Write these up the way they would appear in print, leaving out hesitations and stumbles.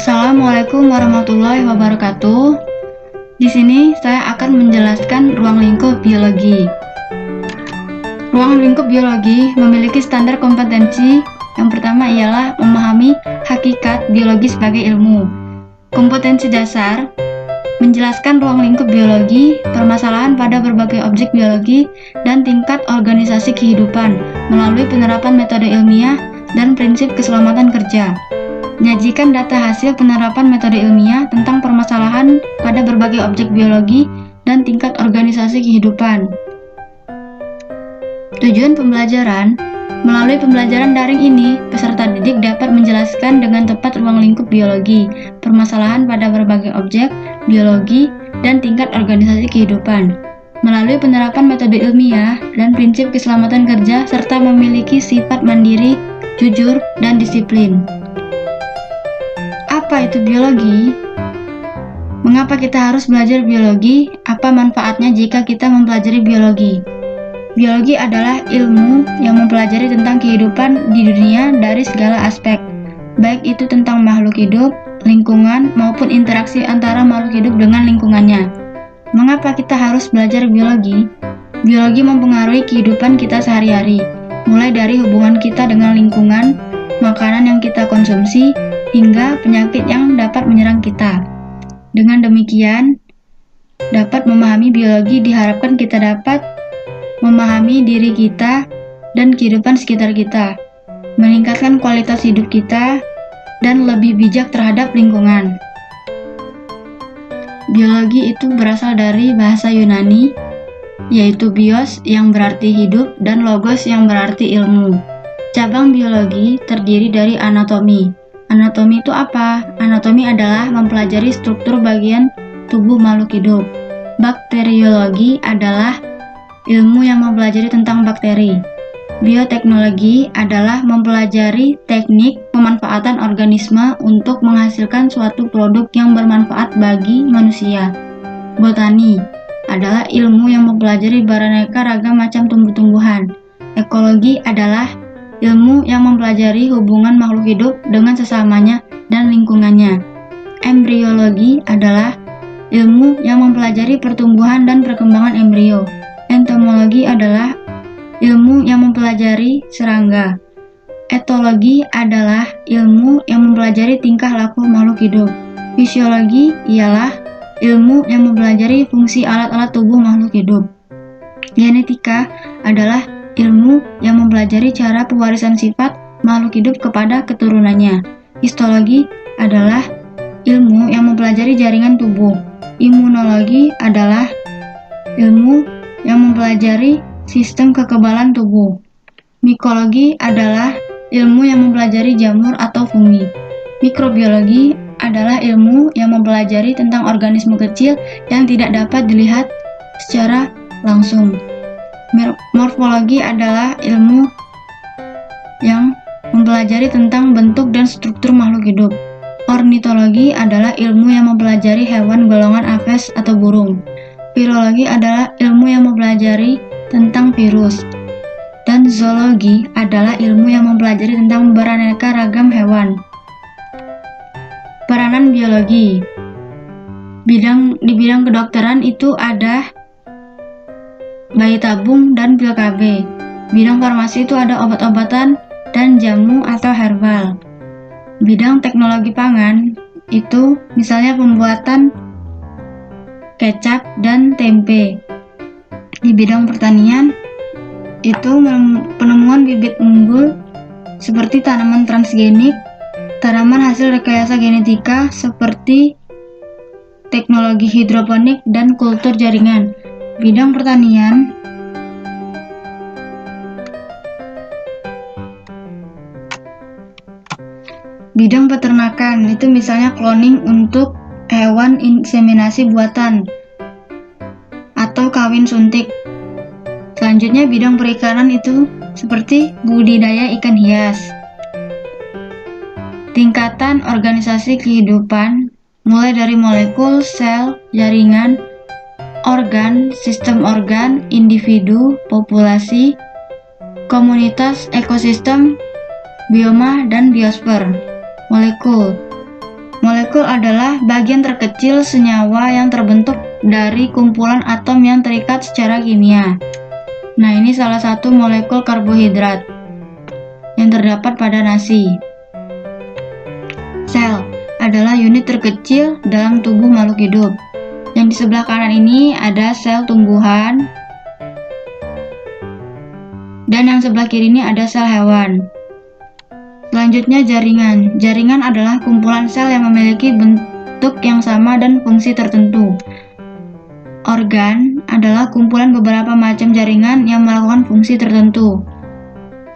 Assalamualaikum warahmatullahi wabarakatuh. Di sini saya akan menjelaskan ruang lingkup biologi. Ruang lingkup biologi memiliki standar kompetensi. Yang pertama ialah memahami hakikat biologi sebagai ilmu. Kompetensi dasar menjelaskan ruang lingkup biologi, permasalahan pada berbagai objek biologi, dan tingkat organisasi kehidupan melalui penerapan metode ilmiah dan prinsip keselamatan kerja. Menyajikan data hasil penerapan metode ilmiah tentang permasalahan pada berbagai objek biologi dan tingkat organisasi kehidupan. Tujuan pembelajaran: melalui pembelajaran daring ini, peserta didik dapat menjelaskan dengan tepat ruang lingkup biologi, permasalahan pada berbagai objek biologi, dan tingkat organisasi kehidupan. Melalui penerapan metode ilmiah dan prinsip keselamatan kerja serta memiliki sifat mandiri, jujur, dan disiplin. Apa itu biologi? Mengapa kita harus belajar biologi? Apa manfaatnya jika kita mempelajari biologi? Biologi adalah ilmu yang mempelajari tentang kehidupan di dunia dari segala aspek, baik itu tentang makhluk hidup, lingkungan, maupun interaksi antara makhluk hidup dengan lingkungannya. Mengapa kita harus belajar biologi? Biologi mempengaruhi kehidupan kita sehari-hari, mulai dari hubungan kita dengan lingkungan, makanan yang kita konsumsi, hingga penyakit yang dapat menyerang kita. Dengan demikian, dapat memahami biologi diharapkan kita dapat memahami diri kita dan kehidupan sekitar kita, meningkatkan kualitas hidup kita, dan lebih bijak terhadap lingkungan. Biologi itu berasal dari bahasa Yunani, yaitu bios yang berarti hidup dan logos yang berarti ilmu. Cabang biologi terdiri dari anatomi. Anatomi itu apa? Anatomi adalah mempelajari struktur bagian tubuh makhluk hidup. Bakteriologi adalah ilmu yang mempelajari tentang bakteri. Bioteknologi adalah mempelajari teknik pemanfaatan organisme untuk menghasilkan suatu produk yang bermanfaat bagi manusia. Botani adalah ilmu yang mempelajari beraneka ragam macam tumbuh-tumbuhan. Ekologi adalah ilmu yang mempelajari hubungan makhluk hidup dengan sesamanya dan lingkungannya. Embriologi adalah ilmu yang mempelajari pertumbuhan dan perkembangan embrio. Entomologi adalah ilmu yang mempelajari serangga. Etologi adalah ilmu yang mempelajari tingkah laku makhluk hidup. Fisiologi ialah ilmu yang mempelajari fungsi alat-alat tubuh makhluk hidup. Genetika adalah ilmu yang mempelajari cara pewarisan sifat makhluk hidup kepada keturunannya. Histologi adalah ilmu yang mempelajari jaringan tubuh. Imunologi adalah ilmu yang mempelajari sistem kekebalan tubuh. Mikologi adalah ilmu yang mempelajari jamur atau fungi. Mikrobiologi adalah ilmu yang mempelajari tentang organisme kecil yang tidak dapat dilihat secara langsung. Morfologi adalah ilmu yang mempelajari tentang bentuk dan struktur makhluk hidup. Ornitologi adalah ilmu yang mempelajari hewan golongan aves atau burung. Virologi adalah ilmu yang mempelajari tentang virus. Dan zoologi adalah ilmu yang mempelajari tentang beraneka ragam hewan. Peranan biologi. Di bidang kedokteran itu ada bayi tabung dan pil KB. Bidang farmasi itu ada obat-obatan dan jamu atau herbal. Bidang teknologi pangan itu misalnya pembuatan kecap dan tempe. Di bidang pertanian itu penemuan bibit unggul seperti tanaman transgenik, tanaman hasil rekayasa genetika seperti teknologi hidroponik dan kultur jaringan. Bidang pertanian bidang peternakan itu misalnya cloning untuk hewan inseminasi buatan atau kawin suntik. Selanjutnya bidang perikanan itu seperti budidaya ikan hias. Tingkatan organisasi kehidupan mulai dari molekul, sel, jaringan, organ, sistem organ, individu, populasi, komunitas, ekosistem, bioma, dan biosfer. Molekul. Molekul adalah bagian terkecil senyawa yang terbentuk dari kumpulan atom yang terikat secara kimia. Nah, ini salah satu molekul karbohidrat yang terdapat pada nasi. Sel adalah unit terkecil dalam tubuh makhluk hidup. Yang di sebelah kanan ini ada sel tumbuhan, dan yang sebelah kiri ini ada sel hewan. Selanjutnya jaringan. Jaringan adalah kumpulan sel yang memiliki bentuk yang sama dan fungsi tertentu. Organ adalah kumpulan beberapa macam jaringan yang melakukan fungsi tertentu.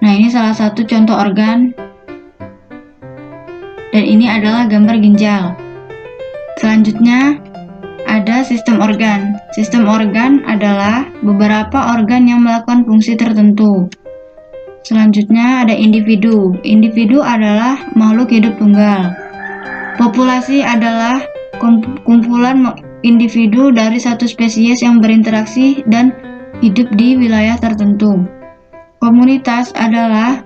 Nah, ini salah satu contoh organ. Dan ini adalah gambar ginjal. Selanjutnya ada sistem organ. Sistem organ adalah beberapa organ yang melakukan fungsi tertentu. Selanjutnya ada individu. Individu adalah makhluk hidup tunggal. Populasi adalah kumpulan individu dari satu spesies yang berinteraksi dan hidup di wilayah tertentu. Komunitas adalah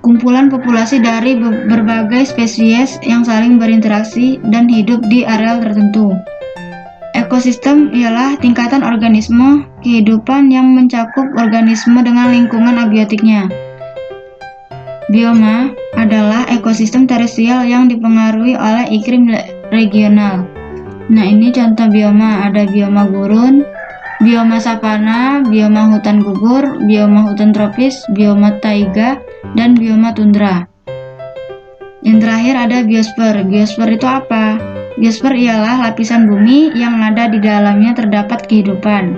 kumpulan populasi dari berbagai spesies yang saling berinteraksi dan hidup di area tertentu. Ekosistem ialah tingkatan organisme kehidupan yang mencakup organisme dengan lingkungan abiotiknya. Bioma adalah ekosistem terestrial yang dipengaruhi oleh iklim regional. Nah, ini contoh bioma, ada bioma gurun, bioma savana, bioma hutan gugur, bioma hutan tropis, bioma taiga, dan bioma tundra. Yang terakhir ada biosfer. Biosfer itu apa? Biosfer ialah lapisan bumi yang ada di dalamnya terdapat kehidupan.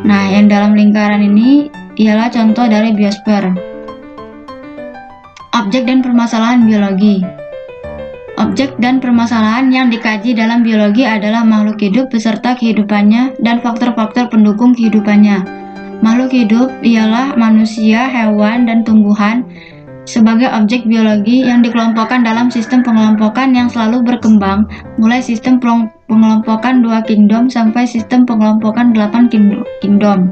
Nah, yang dalam lingkaran ini ialah contoh dari biosfer. Objek dan permasalahan biologi. Objek dan permasalahan yang dikaji dalam biologi adalah makhluk hidup beserta kehidupannya dan faktor-faktor pendukung kehidupannya. Makhluk hidup ialah manusia, hewan, dan tumbuhan sebagai objek biologi yang dikelompokkan dalam sistem pengelompokan yang selalu berkembang, mulai sistem pengelompokan 2 kingdom sampai sistem pengelompokan 8 kingdom.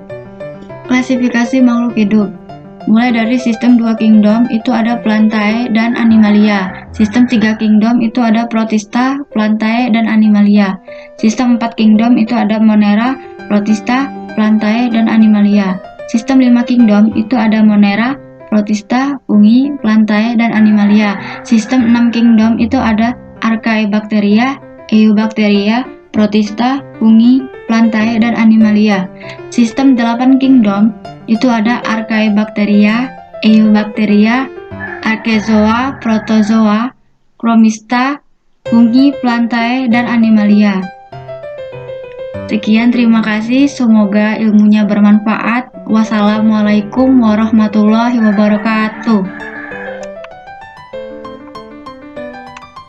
Klasifikasi makhluk hidup. Mulai dari sistem 2 kingdom itu ada Plantae dan Animalia. Sistem 3 kingdom itu ada Protista, Plantae, dan Animalia. Sistem 4 kingdom itu ada Monera, Protista, Plantae, dan Animalia. Sistem 5 kingdom itu ada Monera, Protista, Fungi, Plantae, dan Animalia. Sistem 6 kingdom itu ada Archaebacteria, Eubacteria, Protista, Fungi, Plantae, dan Animalia. Sistem 8 kingdom itu ada Archaebacteria, Eubacteria, Archezoa, Protozoa, Chromista, Fungi, Plantae, dan Animalia. Sekian, terima kasih. Semoga ilmunya bermanfaat. Wassalamualaikum warahmatullahi wabarakatuh.